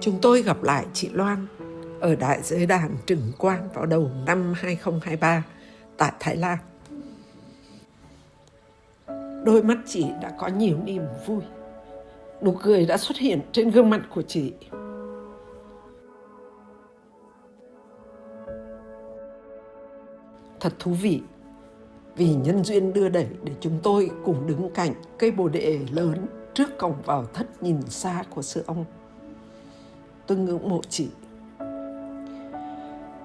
Chúng tôi gặp lại chị Loan ở Đại Giới Đàn Trừng Quang vào đầu năm 2023 tại Thái Lan. Đôi mắt chị đã có nhiều niềm vui. Nụ cười đã xuất hiện trên gương mặt của chị. Thật thú vị, vì nhân duyên đưa đẩy để chúng tôi cùng đứng cạnh cây bồ đề lớn trước cổng vào thất nhìn xa của sư ông. Tôi ngưỡng mộ chị.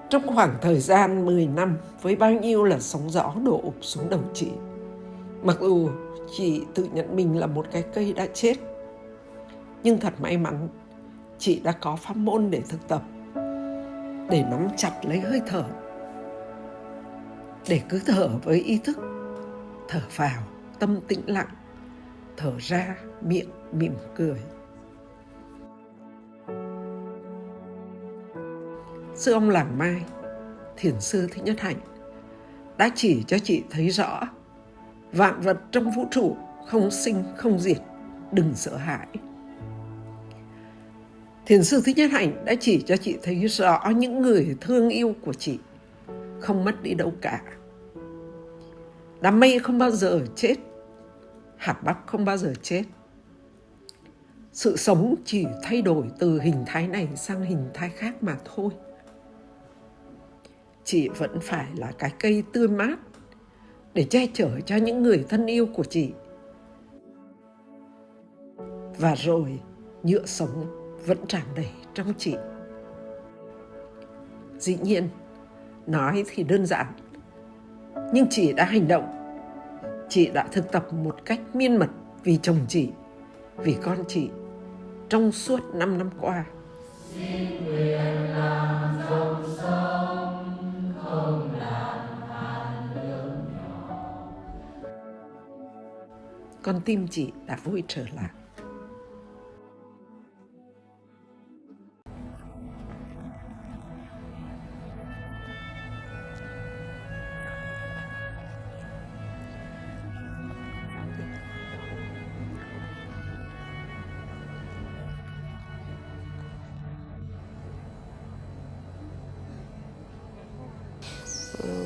Trong khoảng thời gian 10 năm với bao nhiêu là sóng gió đổ ụp xuống đầu chị, mặc dù chị tự nhận mình là một cái cây đã chết, nhưng thật may mắn chị đã có pháp môn để thực tập, để nắm chặt lấy hơi thở, để cứ thở với ý thức. Thở vào tâm tĩnh lặng, thở ra miệng mỉm cười. Sư ông Làng Mai, Thiền sư Thích Nhất Hạnh, đã chỉ cho chị thấy rõ vạn vật trong vũ trụ không sinh không diệt, đừng sợ hãi. Thiền sư Thích Nhất Hạnh đã chỉ cho chị thấy rõ những người thương yêu của chị không mất đi đâu cả. Đám mây không bao giờ chết, hạt bắp không bao giờ chết. Sự sống chỉ thay đổi từ hình thái này sang hình thái khác mà thôi. Chị vẫn phải là cái cây tươi mát để che chở cho những người thân yêu của chị. Và rồi nhựa sống vẫn tràn đầy trong chị. Dĩ nhiên, nói thì đơn giản, nhưng chị đã hành động. Chị đã thực tập một cách miên mật vì chồng chị, vì con chị trong suốt 5 năm qua. Con tim chị đã vui trở lại.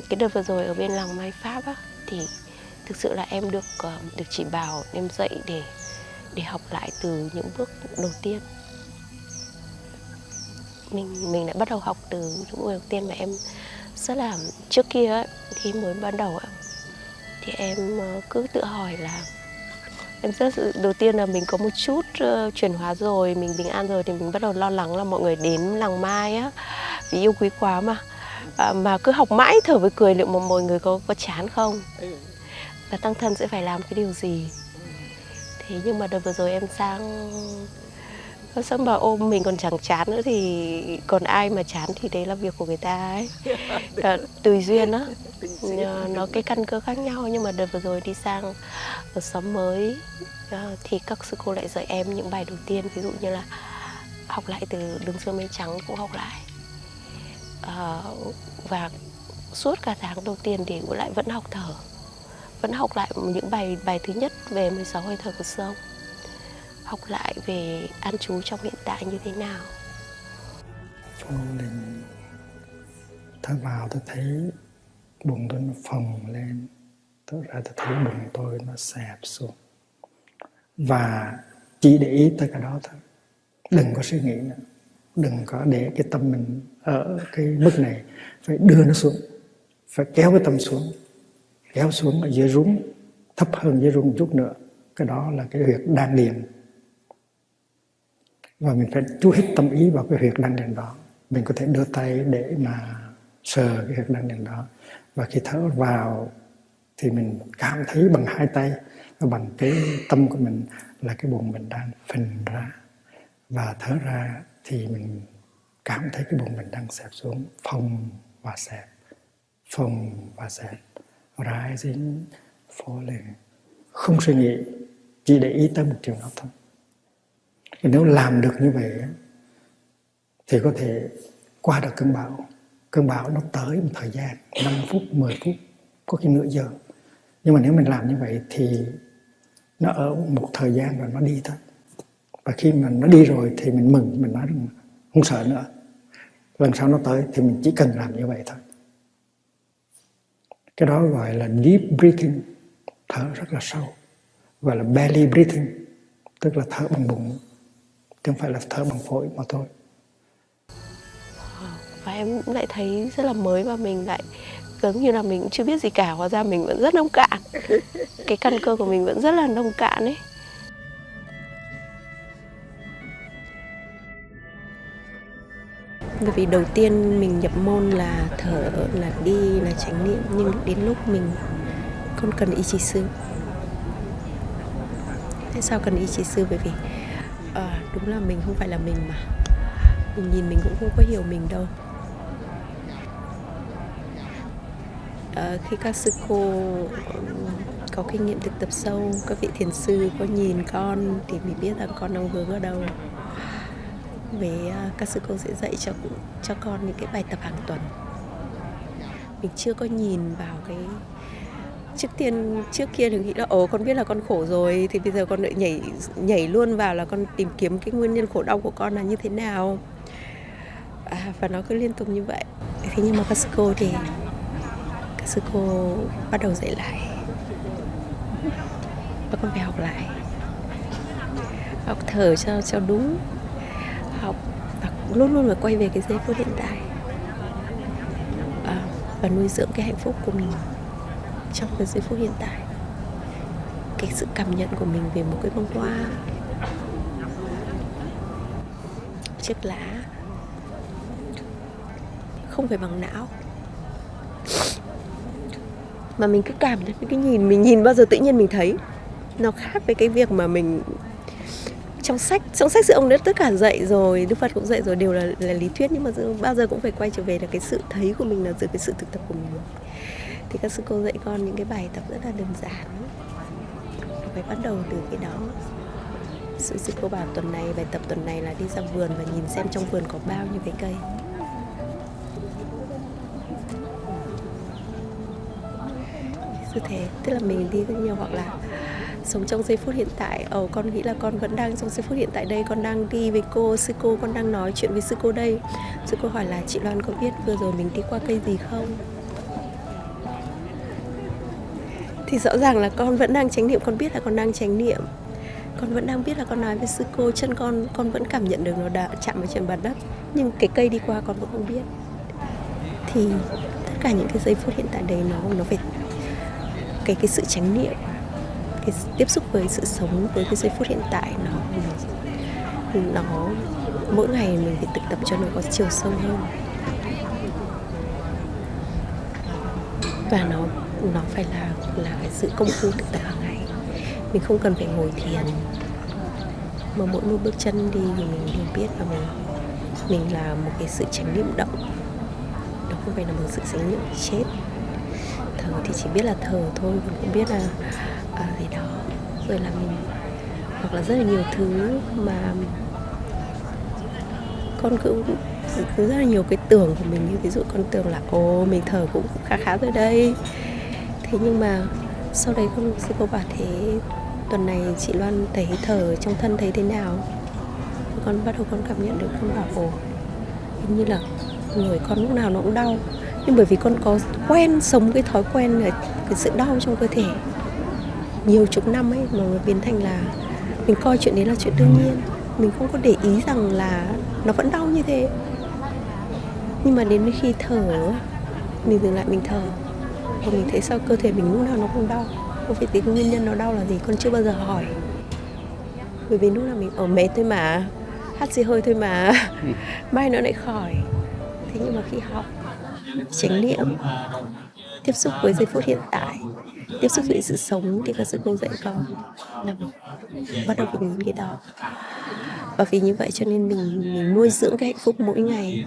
Cái đợt vừa rồi ở bên làng Mai Pháp á, thì thực sự là em được chỉ bảo em dạy để học lại từ những bước đầu tiên. Mình đã bắt đầu học từ những bước đầu tiên mà em rất là trước kia ấy, khi mới ban đầu ấy, thì em cứ tự hỏi là em rất đầu tiên là mình có một chút chuyển hóa rồi, mình bình an rồi, thì mình bắt đầu lo lắng là mọi người đến làng Mai á vì yêu quý quá mà cứ học mãi thở với cười, liệu mà mọi người có chán không, và tăng thân sẽ phải làm cái điều gì. Thế nhưng mà đợt vừa rồi em sang xong bảo ôm mình còn chẳng chán nữa thì còn ai mà chán, thì đấy là việc của người ta ấy. Tùy duyên á, nó cái căn cơ khác nhau. Nhưng mà đợt vừa rồi đi sang một xóm mới thì các sư cô lại dạy em những bài đầu tiên, ví dụ như là học lại từ Đường Xưa Mây Trắng cũng học lại. Và suốt cả tháng đầu tiên thì lại vẫn học thở, vẫn học lại những bài thứ nhất về 16 hơi thở của sông, học lại về an trú trong hiện tại như thế nào. Cho nên thở vào tôi thấy bụng tôi nó phồng lên, thở ra tôi thấy bụng tôi nó xẹp xuống, và chỉ để ý tới cái đó thôi, đừng có suy nghĩ nữa, đừng có để cái tâm mình ở cái mức này, phải đưa nó xuống, phải kéo cái tâm xuống, kéo xuống ở dưới rúng, thấp hơn dưới rúng một chút nữa. Cái đó là cái huyệt đan điền, và mình phải chú hít tâm ý vào cái huyệt đan điền đó. Mình có thể đưa tay để mà sờ cái huyệt đan điền đó, và khi thở vào thì mình cảm thấy bằng hai tay và bằng cái tâm của mình là cái bụng mình đang phình ra, và thở ra thì mình cảm thấy cái bụng mình đang xẹp xuống, phồng và xẹp, phồng và xẹp, rising, falling. Không suy nghĩ, chỉ để ý tới một chuyện đó thôi. Và nếu làm được như vậy thì có thể qua được cơn bão. Cơn bão nó tới một thời gian 5 phút, 10 phút, có khi nửa giờ. Nhưng mà nếu mình làm như vậy thì nó ở một thời gian rồi nó đi thôi. Và khi mà nó đi rồi thì mình mừng, mình nói rằng không sợ nữa. Lần sau nó tới thì mình chỉ cần làm như vậy thôi. Cái đó gọi là deep breathing, thở rất là sâu, gọi là belly breathing, tức là thở bằng bụng chứ không phải là thở bằng phổi mà thôi. Và em lại thấy rất là mới, và mình lại giống như là mình cũng chưa biết gì cả, hóa ra mình vẫn rất nông cạn. Cái căn cơ của mình vẫn rất là nông cạn ấy. Bởi vì đầu tiên mình nhập môn là thở, là đi, là chánh niệm, nhưng đến lúc mình không cần ý chỉ sư. Tại sao cần ý chỉ sư? Bởi vì đúng là mình không phải là mình mà. Mình nhìn mình cũng không có hiểu mình đâu. Khi các sư cô có kinh nghiệm thực tập sâu, các vị thiền sư có nhìn con thì mình biết rằng con đang vướng ở đâu. Với các sư cô sẽ dạy cho con những cái bài tập hàng tuần. Mình chưa có nhìn vào cái trước kia thì nghĩ là con biết là con khổ rồi, thì bây giờ con lại nhảy luôn vào là con tìm kiếm cái nguyên nhân khổ đau của con là như thế nào. Và nó cứ liên tục như vậy. Thế nhưng mà các sư cô bắt đầu dạy lại, và con phải học lại, học thở cho đúng, học và luôn luôn phải quay về cái giây phút hiện tại, và nuôi dưỡng cái hạnh phúc của mình trong cái giây phút hiện tại. Cái sự cảm nhận của mình về một cái bông hoa, chiếc lá, không phải bằng não, mà mình cứ cảm thấy cái mình nhìn bao giờ tự nhiên mình thấy. Nó khác với cái việc mà mình trong sách sư ông đã tất cả dạy rồi, Đức Phật cũng dạy rồi, đều là lý thuyết, nhưng mà bao giờ cũng phải quay trở về là cái sự thấy của mình, là từ cái sự thực tập của mình. Thì các sư cô dạy con những cái bài tập rất là đơn giản, phải bắt đầu từ cái đó. Sư cô bảo bài tập tuần này là đi ra vườn và nhìn xem trong vườn có bao nhiêu cái cây. Như thế, tức là mình đi rất nhiều, hoặc là sống trong giây phút hiện tại. Con nghĩ là con vẫn đang trong giây phút hiện tại đây, con đang đi với sư cô, con đang nói chuyện với sư cô đây. Sư cô hỏi là chị Loan có biết vừa rồi mình đi qua cây gì không? Thì rõ ràng là con vẫn đang chánh niệm, con biết là con đang chánh niệm. Con vẫn đang biết là con nói với sư cô, chân con vẫn cảm nhận được nó đã chạm vào trên mặt đất. Nhưng cái cây đi qua con vẫn không biết. Thì tất cả những cái giây phút hiện tại đây nó phải cái sự chánh niệm, cái tiếp xúc với sự sống, với cái giây phút hiện tại, nó mỗi ngày mình phải thực tập cho nó có chiều sâu hơn. Và nó phải là cái sự công phu thực tập hàng ngày. Mình không cần phải ngồi thiền, mà mỗi một bước chân đi thì mình đều biết là mình là một cái sự chánh niệm động, nó không phải là một sự chánh niệm chết. Thở thì chỉ biết là thở thôi, mình không biết là gì đó. Rồi là mình, hoặc là rất là nhiều thứ mà con cứ rất là nhiều cái tưởng của mình. Như ví dụ con tưởng là mình thở cũng khá rồi đây. Thế nhưng mà sau đấy sư cô bảo thế tuần này chị Loan thấy thở trong thân thấy thế nào? Con bắt đầu con cảm nhận được, con bảo hình như là người con lúc nào nó cũng đau. Nhưng bởi vì con có quen sống cái thói quen là cái sự đau trong cơ thể nhiều chục năm ấy, mà biến thành là mình coi chuyện đấy là chuyện đương nhiên. Mình không có để ý rằng là nó vẫn đau như thế. Nhưng mà đến khi thở, mình dừng lại mình thở, và mình thấy sao cơ thể mình lúc nào nó cũng đau. Không phải cái nguyên nhân nó đau là gì, con chưa bao giờ hỏi. Bởi vì lúc nào mình mệt thôi mà, hắt xì hơi thôi mà, mai nó lại khỏi. Thế nhưng mà khi học chánh niệm, tiếp xúc với giây phút hiện tại, tiếp xúc với sự sống, thì các sư cô dạy con là bắt đầu với những cái đó. Và vì như vậy cho nên mình nuôi dưỡng cái hạnh phúc mỗi ngày,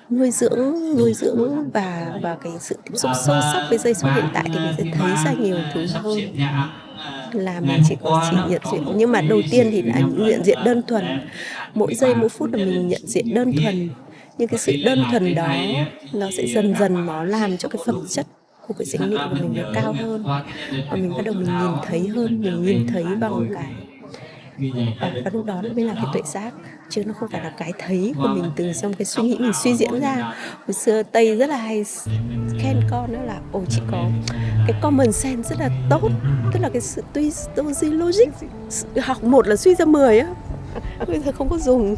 nuôi dưỡng và cái sự tiếp xúc sâu sắc với giây phút hiện tại, thì mình sẽ thấy ra nhiều thứ hơn là mình chỉ nhận diện. Nhưng mà đầu tiên thì là nhận diện đơn thuần, mỗi giây mỗi phút là mình nhận diện đơn thuần. Nhưng cái sự đơn thuần đó nó sẽ dần dần nó làm cho cái phẩm chất của cái chánh niệm của mình nó cao hơn, và mình bắt đầu mình nhìn thấy hơn, mình nhìn thấy bằng Và lúc đó nó mới là cái tuệ giác, chứ nó không phải là cái thấy của mình từ trong cái suy nghĩ mình suy diễn ra. Hồi xưa Tây rất là hay khen con đó là ồ chị có cái common sense rất là tốt, tức là cái sự tư duy logic, học 1 là suy ra 10 á. Bây giờ không có dùng,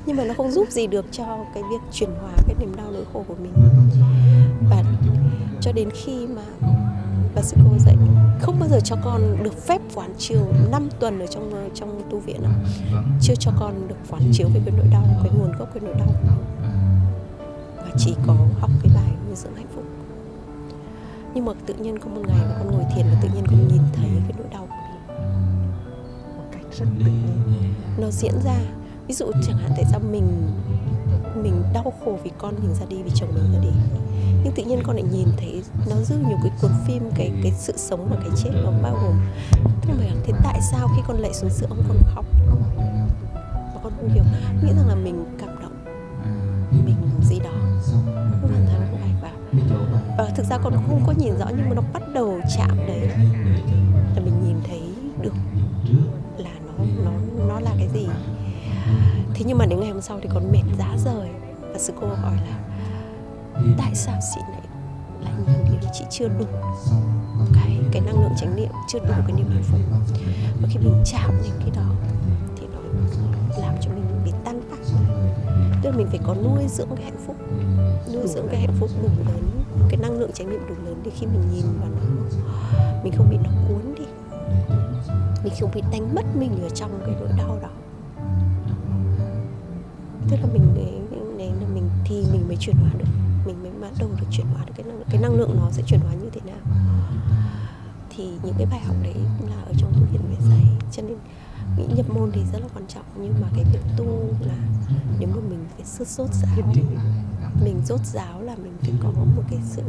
nhưng mà nó không giúp gì được cho cái việc chuyển hóa cái niềm đau nỗi khổ của mình. Và cho đến khi mà bà sư cô dạy không bao giờ cho con được phép quán chiếu 5 tuần ở trong tu viện đâu. Chưa cho con được quán chiếu về cái nỗi đau, cái nguồn gốc cái nỗi đau của mình, và chỉ có học cái bài nuôi dưỡng hạnh phúc. Nhưng mà tự nhiên có một ngày mà con ngồi thiền và tự nhiên con nhìn thấy cái nỗi đau của mình một cách rất tự nhiên. nó diễn ra. Ví dụ chẳng hạn tại sao mình đau khổ vì con mình ra đi, vì chồng mình ra đi, nhưng tự nhiên con lại nhìn thấy nó rất nhiều cái cuốn phim cái sự sống và cái chết, nó bao gồm tức là thế tại sao khi con lạy xuống giữa ông con khóc mà con không hiểu, nghĩ rằng là mình cảm động, mình gì đó, nó hoàn toàn không phải. Và thực ra con không có nhìn rõ, nhưng mà nó bắt đầu chạm đấy là mình nhìn thấy được là nó là cái gì. Thế nhưng mà đến ngày hôm sau thì con mệt rã rời, và sư cô hỏi là tại sao chị lại nhìn điều chị chưa đủ cái năng lượng chánh niệm, chưa đủ cái niềm hạnh phúc. Và khi mình chạm đến cái đó thì nó làm cho mình bị tan tác. Tức là mình phải có nuôi dưỡng cái hạnh phúc, nuôi dưỡng cái hạnh phúc đủ lớn, cái năng lượng chánh niệm đủ lớn để khi mình nhìn vào nó, mình không bị nó cuốn đi, mình không bị đánh mất mình ở trong cái nỗi đau đó. Tức là mình thì mình mới chuyển hóa được, mình mới bắt đầu được chuyển hóa được cái năng lượng nó sẽ chuyển hóa như thế nào. Thì những cái bài học đấy là ở trong tu viện về dạy, cho nên nghĩ nhập môn thì rất là quan trọng, nhưng mà cái việc tu là nếu mà mình phải rốt ráo, mình rốt ráo là mình phải có một cái sự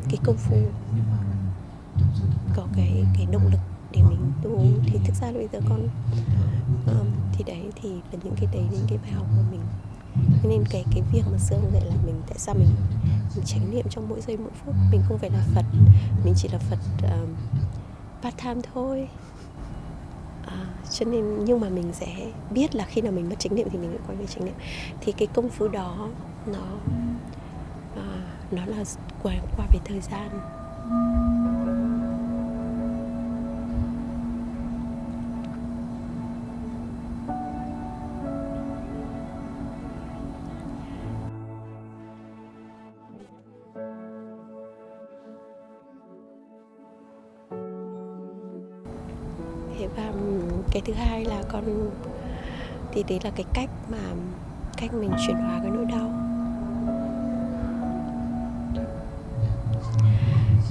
cái công phu, có cái động lực để mình tu. Thì thực ra bây giờ con thì đấy thì là những cái bài học của mình. Nên cái việc mà sư ông dạy là mình tại sao mình chánh niệm trong mỗi giây mỗi phút. Mình không phải là Phật, mình chỉ là Phật part time thôi. Cho nên nhưng mà mình sẽ biết là khi nào mình mất chánh niệm thì mình phải quay về chánh niệm. Thì cái công phu đó nó là qua về thời gian. Và cái thứ hai là con thì đấy là cái cách mình chuyển hóa cái nỗi đau,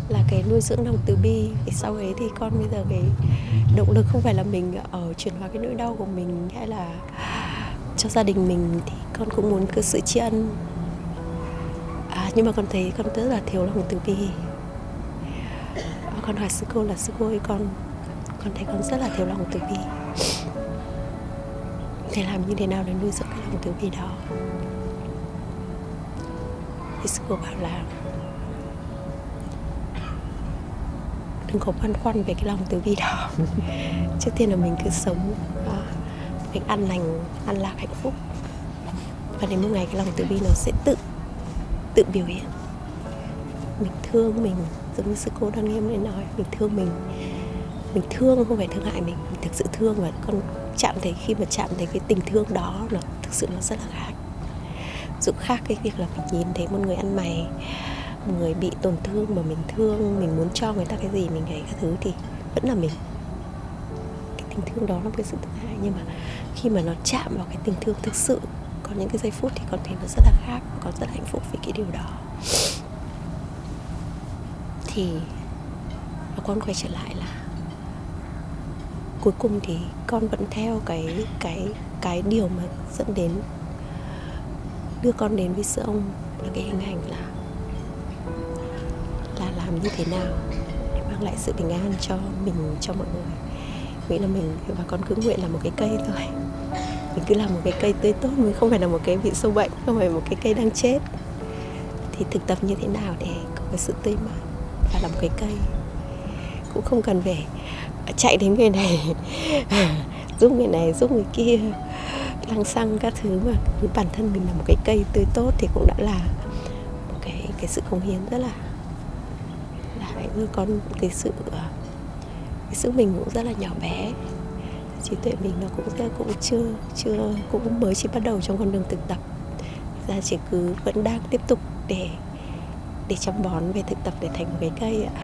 là cái nuôi dưỡng lòng từ bi. Thì sau ấy thì con bây giờ cái động lực không phải là mình ở chuyển hóa cái nỗi đau của mình hay là cho gia đình mình, thì con cũng muốn cái sự tri ân. Nhưng mà con thấy con rất là thiếu lòng từ bi. Con hỏi sư cô là sư cô ơi, con thấy con rất là thiếu lòng từ bi, thì làm như thế nào để nuôi dưỡng cái lòng từ bi đó? Thì sư cô bảo là đừng có băn khoăn về cái lòng từ bi đó. Trước tiên là mình cứ sống việc an lành, an lạc, hạnh phúc, và đến một ngày cái lòng từ bi nó sẽ tự biểu hiện. Mình thương mình, giống như sư cô đang nghe em nói, mình thương mình thương không phải thương hại mình thực sự thương. Và con chạm thấy, khi mà chạm thấy cái tình thương đó, nó thực sự nó rất là khác. Dù khác cái việc là mình nhìn thấy một người ăn mày, một người bị tổn thương mà mình thương, mình muốn cho người ta cái gì mình ấy các thứ, thì vẫn là mình. Cái tình thương đó là một cái sự thương hại, nhưng mà khi mà nó chạm vào cái tình thương thực sự, có những cái giây phút thì con thấy nó rất là khác, con rất là hạnh phúc vì cái điều đó. Thì và con quay trở lại là cuối cùng thì con vẫn theo cái điều mà dẫn đến đưa con đến với sư ông, là cái hình ảnh là làm như thế nào để mang lại sự bình an cho mình, cho mọi người. Nghĩ là mình và con cứ nguyện là một cái cây thôi, mình cứ làm một cái cây tươi tốt, mình không phải là một cái bị sâu bệnh, không phải một cái cây đang chết. Thì thực tập như thế nào để có cái sự tươi mát và là một cái cây, cũng không cần phải chạy đến người này giúp người này, giúp người kia, lăng xăng các thứ, mà bản thân mình là một cái cây tươi tốt thì cũng đã là một cái sự cống hiến rất là có cái sự mình cũng rất là nhỏ bé. Trí tuệ mình nó cũng mới chỉ bắt đầu trong con đường thực tập, ra chỉ cứ vẫn đang tiếp tục để chăm bón về thực tập để thành một cái cây ạ.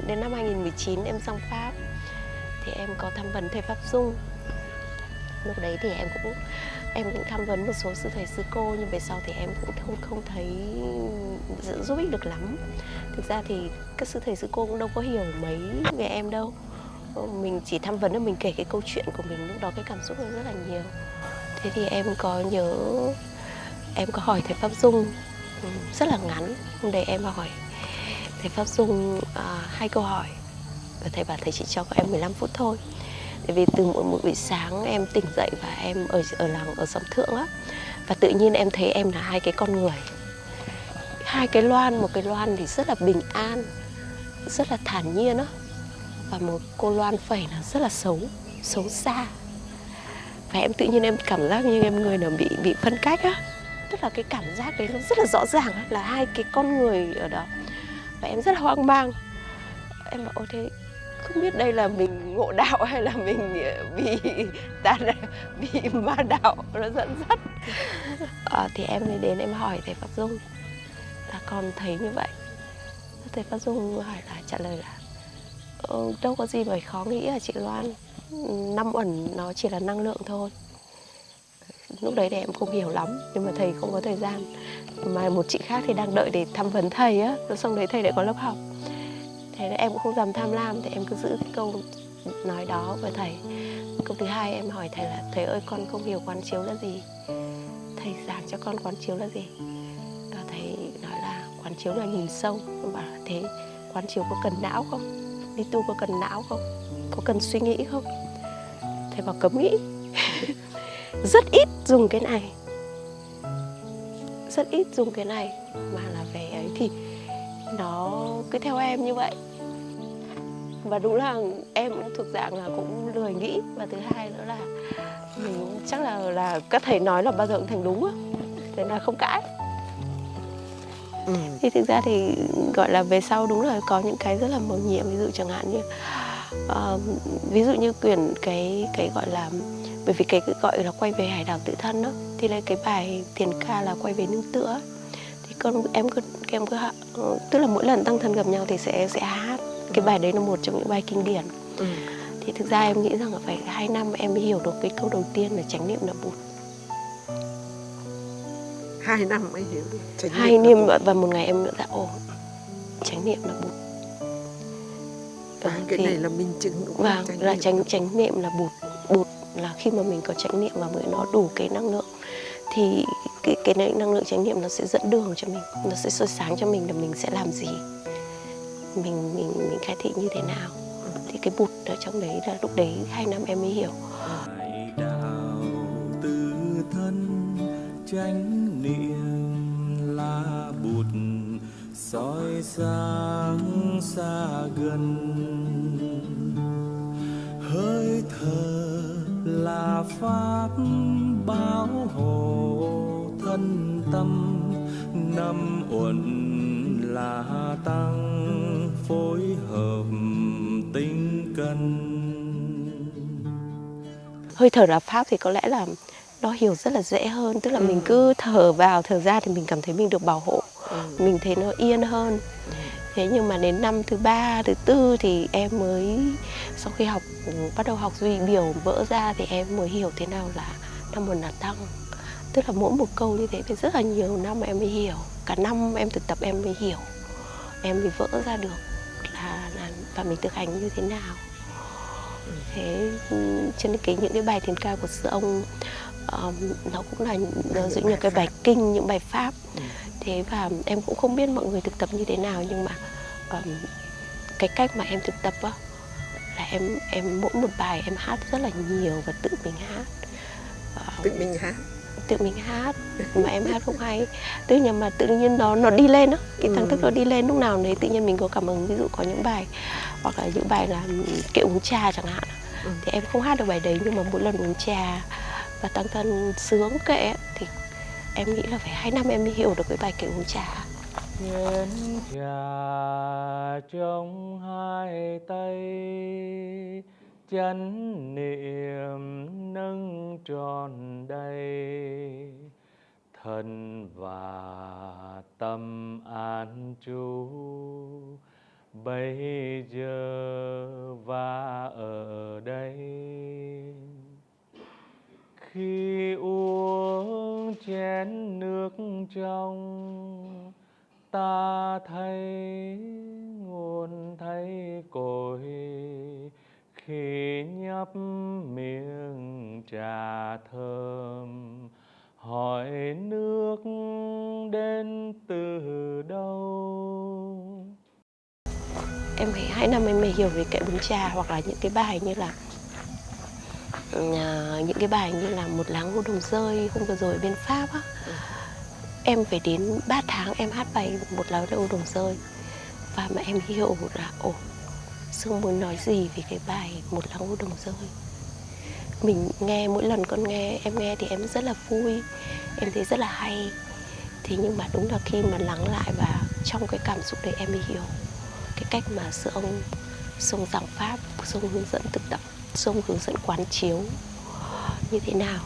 Đến năm 2019 em sang Pháp thì em có tham vấn thầy Pháp Dung. Lúc đấy thì em cũng tham vấn một số sư thầy sư cô, nhưng về sau thì em cũng không thấy giúp ích được lắm. Thực ra thì các sư thầy sư cô cũng đâu có hiểu mấy về em đâu. Mình chỉ tham vấn là mình kể cái câu chuyện của mình, lúc đó cái cảm xúc rất là nhiều. Thế thì em có hỏi thầy Pháp Dung rất là ngắn. Hôm đấy em hỏi thầy Pháp Dung 2 câu hỏi, và thầy bảo thầy chỉ cho các em 15 phút thôi. Tại vì từ một buổi sáng em tỉnh dậy và em ở làng ở Xóm Thượng á, và tự nhiên em thấy em là 2 cái con người, 2 cái loan. Một cái loan thì rất là bình an, rất là thản nhiên á, và một cô loan phẩy là rất là xấu xa. Và em tự nhiên em cảm giác như em người nào bị phân cách á, tức là cái cảm giác đấy nó rất là rõ ràng á, là 2 cái con người ở đó. Và em rất là hoang mang. Em bảo ôi thế không biết đây là mình ngộ đạo hay là mình bị ma đạo nó dẫn dắt. Thì em mới đến em hỏi thầy Pháp Dung là con thấy như vậy. Thầy Pháp Dung trả lời là đâu có gì phải khó nghĩ à chị Loan, 5 uẩn nó chỉ là năng lượng thôi. Lúc đấy thì em không hiểu lắm, nhưng mà thầy không có thời gian, mà một chị khác thì đang đợi để tham vấn thầy á, rồi xong đấy thầy lại có lớp học. Thế nên em cũng không dám tham lam, thì em cứ giữ cái câu nói đó với thầy. Câu thứ 2 em hỏi thầy là thầy ơi con không hiểu quán chiếu là gì, thầy giảng cho con quán chiếu là gì. Thầy nói là quán chiếu là nhìn sâu. Em bảo là thế quán chiếu có cần não không, đi tu có cần não không, có cần suy nghĩ không? Thầy bảo cấm nghĩ. Rất ít dùng cái này, rất ít dùng cái này, mà là về ấy thì nó cứ theo em như vậy. Và đúng là em cũng thuộc dạng là cũng lười nghĩ. Và thứ hai nữa là mình chắc là các thầy nói là bao giờ cũng thành đúng á, thế là không cãi. Thì thực ra thì gọi là về sau đúng là có những cái rất là mầu nhiệm. Ví dụ chẳng hạn như ví dụ như quyển cái gọi là, bởi vì cái gọi là quay về hải đảo tự thân đó, thì là cái bài thiền ca là quay về nương tựa. Thì em cứ tức là mỗi lần tăng thân gặp nhau thì sẽ hát cái bài đấy, là một trong những bài kinh điển. Thì thực ra em nghĩ rằng là phải 2 năm em mới hiểu được cái câu đầu tiên là chánh niệm là Bụt. 2 năm mới hiểu được. 2 niệm và một ngày em nhận ra chánh niệm là Bụt. Cái này là minh chứng đúng không? Vâng, là chánh niệm là Bụt. Bụt là khi mà mình có chánh niệm và mới nó đủ cái năng lượng, thì cái năng lượng chánh niệm nó sẽ dẫn đường cho mình, nó sẽ soi sáng cho mình là mình sẽ làm gì, mình khai thị như thế nào. Thì cái Bụt ở trong đấy là lúc đấy 2 năm em mới hiểu. Hải đạo tự thân chánh niệm là Bụt, soi sáng xa gần. Hơi thở là pháp bảo hộ thân tâm, 5 uẩn là tăng phối hợp tinh cần. Hơi thở là pháp thì có lẽ là nó hiểu rất là dễ hơn, tức là mình cứ thở vào thở ra thì mình cảm thấy mình được bảo hộ, mình thấy nó yên hơn. Thế nhưng mà đến năm thứ 3, thứ 4 thì em mới, sau khi bắt đầu học duy biểu vỡ ra, thì em mới hiểu thế nào là 5 uẩn là tăng. Tức là mỗi một câu như thế phải rất là nhiều năm em mới hiểu, cả năm em thực tập em mới hiểu, em mới vỡ ra được là và mình thực hành như thế nào. Thế cho nên những cái bài thiền ca của sư ông nó cũng là dụ như cái bài kinh, những bài pháp. Thế và em cũng không biết mọi người thực tập như thế nào, nhưng mà cái cách mà em thực tập á là em mỗi một bài em hát rất là nhiều và tự mình hát. Tự mình hát mà em hát không hay, nhưng mà tự nhiên nó đi lên á, cái thằng thức nó đi lên lúc nào đấy tự nhiên mình có cảm hứng. Ví dụ có những bài hoặc là những bài là kệ uống trà chẳng hạn, thì em không hát được bài đấy, nhưng mà mỗi lần uống trà và tăng thân sướng kệ ấy, thì em nghĩ là phải 2 năm em mới hiểu được cái bài kệ uống trà. Chén trà trong hai tay, chánh niệm nâng tròn đầy, thân và tâm an trú bây giờ và ở đây. Khi uống chén nước trong, ta thấy nguồn thấy cội. Khi nhấp miếng trà thơm, hỏi nước đến từ đâu. Em phải 2 năm em mới hiểu về kệ bún trà, hoặc là những cái bài như là Một lá ngô đồng rơi hôm vừa rồi bên Pháp á. Em phải đến 3 tháng em hát bài Một lá ngô đồng rơi, và mà em hiểu là Sương muốn nói gì về cái bài Một lá ngô đồng rơi. Mình nghe, mỗi lần em nghe thì em rất là vui, em thấy rất là hay. Thế nhưng mà đúng là khi mà lắng lại và trong cái cảm xúc đấy em mới hiểu cái cách mà Sương giảng pháp, Sương hướng dẫn thực tập, Sương hướng dẫn quán chiếu như thế nào.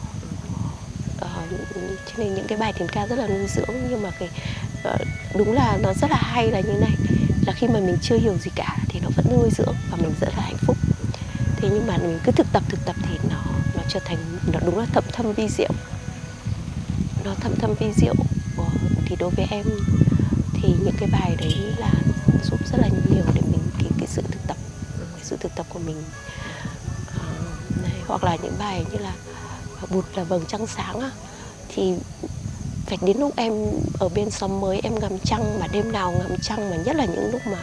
Cho nên những cái bài thiền ca rất là nuôi dưỡng, nhưng mà đúng là nó rất là hay là như này, là khi mà mình chưa hiểu gì cả thì nó vẫn nuôi dưỡng và mình rất là hạnh phúc. Thế nhưng mà mình cứ thực tập thì nó trở thành, nó đúng là thâm vi diệu. Nó thâm vi diệu. Thì đối với em thì những cái bài đấy là giúp rất là nhiều để mình cái sự thực tập của mình. Hoặc là những bài như là Bụt là vầng trăng sáng á, thì phải đến lúc em ở bên xóm mới em ngắm trăng, mà đêm nào ngắm trăng, mà nhất là những lúc mà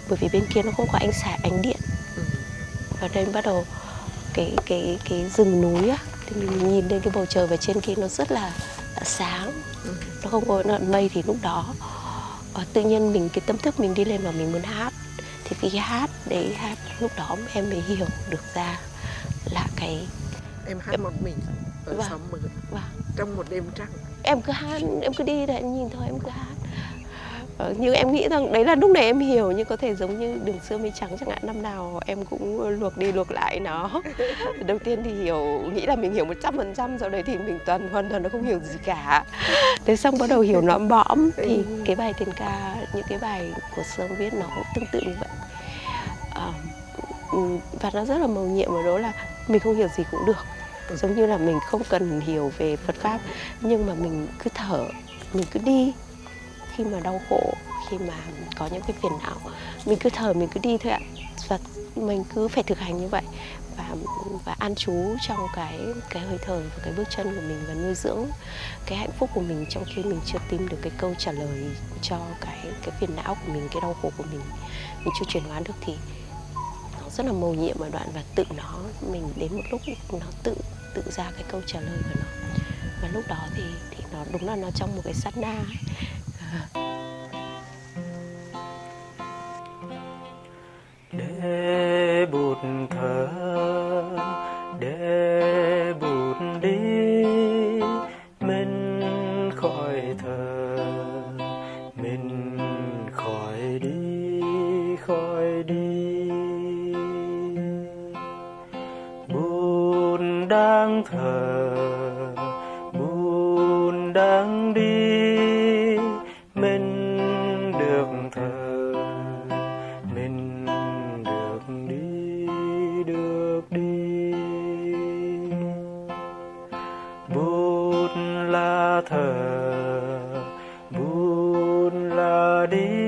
bởi vì bên kia nó không có ánh điện, và đây bắt đầu cái rừng núi á, thì mình nhìn lên cái bầu trời và trên kia nó rất là sáng, nó không có mây. Thì lúc đó tự nhiên mình cái tâm thức mình đi lên và mình muốn hát. Thì vì hát lúc đó em mới hiểu được ra là em hát một mình ở xóm mới trong một đêm trăng. Em cứ hát, em cứ đi để em nhìn thôi, em cứ hát. Nhưng em nghĩ rằng đấy là lúc này em hiểu, nhưng có thể giống như Đường Xưa Mây Trắng chẳng hạn, năm nào em cũng luộc đi luộc lại nó. Đầu tiên thì nghĩ là mình hiểu 100%, sau đấy thì mình hoàn toàn nó không hiểu gì cả. Thế xong bắt đầu hiểu lõm bõm, thì cái bài thiền ca, những cái bài của Sương viết nó cũng tương tự như vậy. Và nó rất là mầu nhiệm ở đó là mình không hiểu gì cũng được. Giống như là mình không cần hiểu về Phật Pháp, nhưng mà mình cứ thở, mình cứ đi. Khi mà đau khổ, khi mà có những cái phiền não, mình cứ thở, mình cứ đi thôi ạ. Và mình cứ phải thực hành như vậy, và an trú trong cái hơi thở và cái bước chân của mình, và nuôi dưỡng cái hạnh phúc của mình trong khi mình chưa tìm được cái câu trả lời cho cái phiền não của mình, cái đau khổ của mình chưa chuyển hóa được. Thì nó rất là mầu nhiệm ở đoạn, và tự mình đến một lúc nó tự ra cái câu trả lời của nó. Và lúc đó thì nó đúng là nó trong một cái sát na ấy. Để Bụt thở, để Bụt đi, mình khỏi thở, mình khỏi đi. Bụt đang thở, Bụt đang đi, mình được thở, mình được đi. Bụt là thở, Bụt là đi,